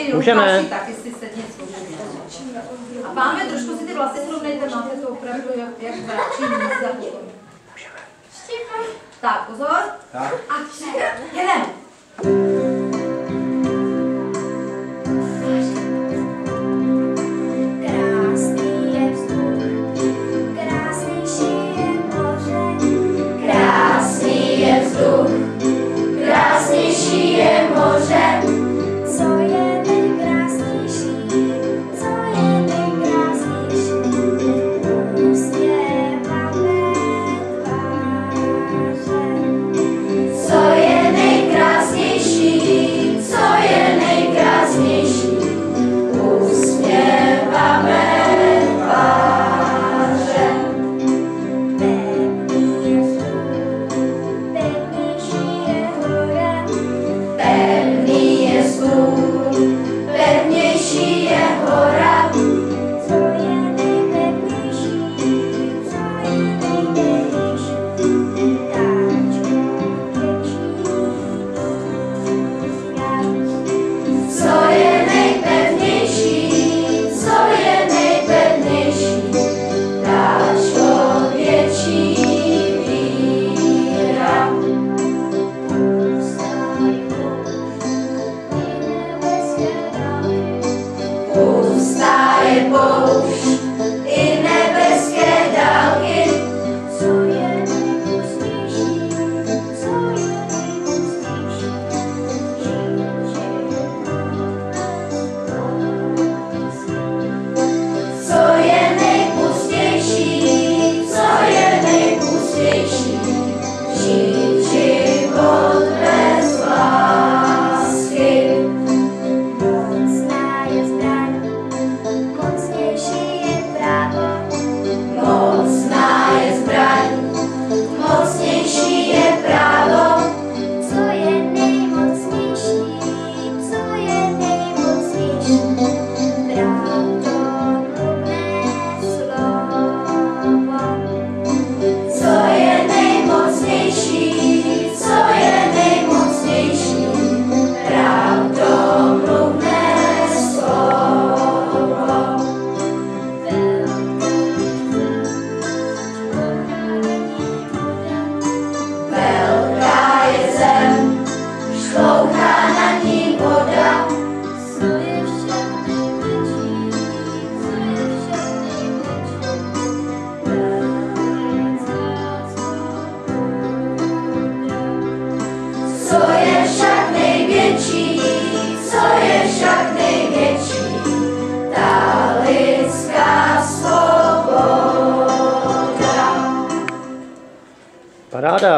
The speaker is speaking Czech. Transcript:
Tady můžeme. Tak, jestli se něco můžeme. A máme trošku si ty vlasy srovnejte, máte to opravdu jak vračí místa. Můžeme. Tak, pozor. Tak. A jedem. Krásnější je moře, co je nejkrásnější, co je nejkrásnější, usměvavé tváře. Co je nejkrásnější, co je nejkrásnější, usměvavé tváře. Pevný je stůl, pevnější je hora. Co je nejpevnější, co je nejpevnější, ptáčko věčí. Co je nejpevnější, co je nejpevnější, ptáčko věčí víra. Pustá je poušť i nebeské dálky. Co je nejpustnější, co je nejpustnější, co je nejpustější, co je nejpustější, žít život bez lásky. Mocná je zbraň, mocnější je právo. Mocná je zbraň, mocnější je právo. Co je nejmocnější, co je nejmocnější, pravdomluvné slovo. Co je nejmocnější, co je nejmocnější, pravdomluvné slovo. Velká je zem, šlouchá na ní voda. Co je však největší, co je však největší, co je však největší, co je však největší, ta lidská svoboda. Paráda.